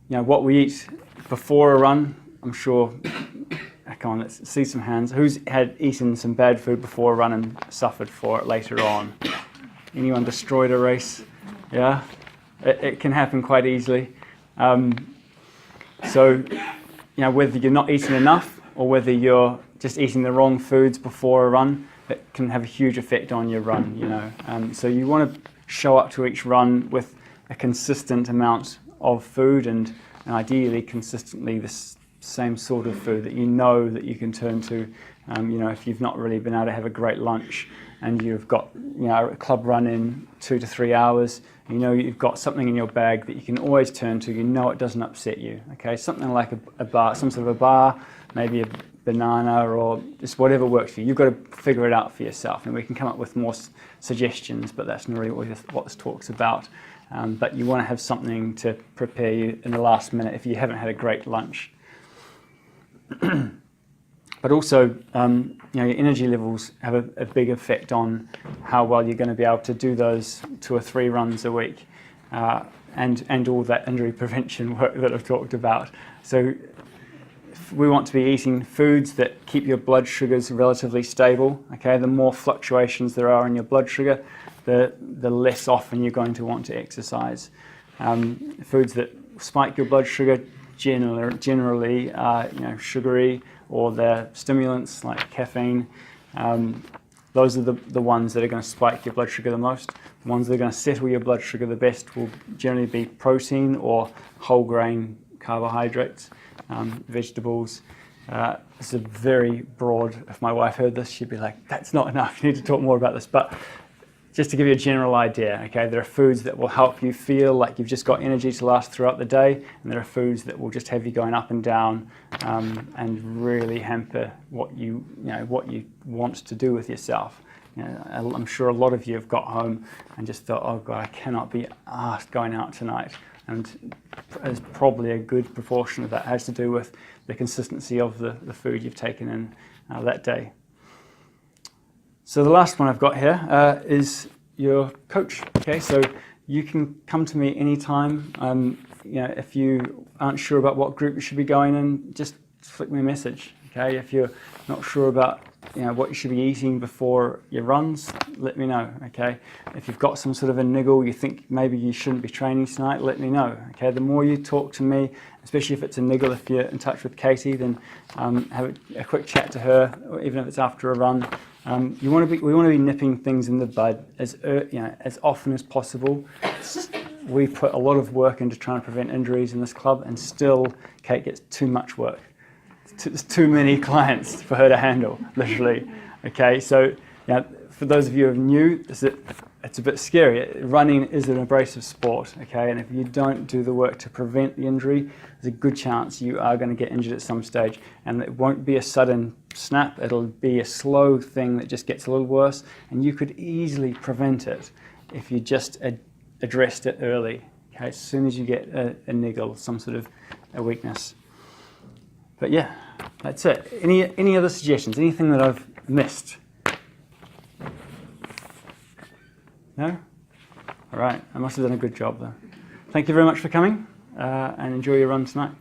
what we eat before a run. I'm sure. Come on, let's see some hands. Who's had eaten some bad food before a run and suffered for it later on? Anyone destroyed a race? Yeah, it can happen quite easily. So, whether you're not eating enough or whether you're just eating the wrong foods before a run, it can have a huge effect on your run. So you want to show up to each run with a consistent amount of food and ideally consistently the same sort of food that you know that you can turn to. If you've not really been able to have a great lunch and you've got a club run in 2 to 3 hours, you've got something in your bag that you can always turn to. It doesn't upset you. Okay, something like a bar, some sort of a bar, maybe a banana or just whatever works for you. You've got to figure it out for yourself, and we can come up with more suggestions, but that's not really what this talk's about. But you want to have something to prepare you in the last minute if you haven't had a great lunch. But also, your energy levels have a big effect on how well you're going to be able to do those 2 or 3 runs a week, and all that injury prevention work that I've talked about. So we want to be eating foods that keep your blood sugars relatively stable. Okay, the more fluctuations there are in your blood sugar, the less often you're going to want to exercise. Foods that spike your blood sugar generally are sugary, or they're stimulants like caffeine. Those are the ones that are going to spike your blood sugar the most. The ones that are going to settle your blood sugar the best will generally be protein or whole grain carbohydrates, vegetables. It's a very broad, if my wife heard this, she'd be like, that's not enough, you need to talk more about this. But just to give you a general idea, okay, there are foods that will help you feel like you've just got energy to last throughout the day, and there are foods that will just have you going up and down, and really hamper what you want to do with yourself. I'm sure a lot of you have got home and just thought, oh God, I cannot be asked going out tonight. And there's probably a good proportion of that has to do with the consistency of the food you've taken in that day. So the last one I've got here is your coach. Okay, so you can come to me anytime. If you aren't sure about what group you should be going in, just flick me a message. Okay, if you're not sure about what you should be eating before your runs, let me know. Okay, if you've got some sort of a niggle, you think maybe you shouldn't be training tonight, let me know. Okay, the more you talk to me, especially if it's a niggle, if you're in touch with Katie, then have a quick chat to her, or even if it's after a run. We want to be nipping things in the bud as often as possible. We put a lot of work into trying to prevent injuries in this club, and still Kate gets too much work. There's too many clients for her to handle, literally. Okay, so for those of you who are new, it's a bit scary. Running is an abrasive sport, okay, and if you don't do the work to prevent the injury, there's a good chance you are going to get injured at some stage, and it won't be a sudden snap. It'll be a slow thing that just gets a little worse, and you could easily prevent it if you just addressed it early. Okay, as soon as you get a niggle, some sort of a weakness. But yeah, that's it. Any other suggestions? Anything that I've missed? No? All right, I must have done a good job though. Thank you very much for coming, and enjoy your run tonight.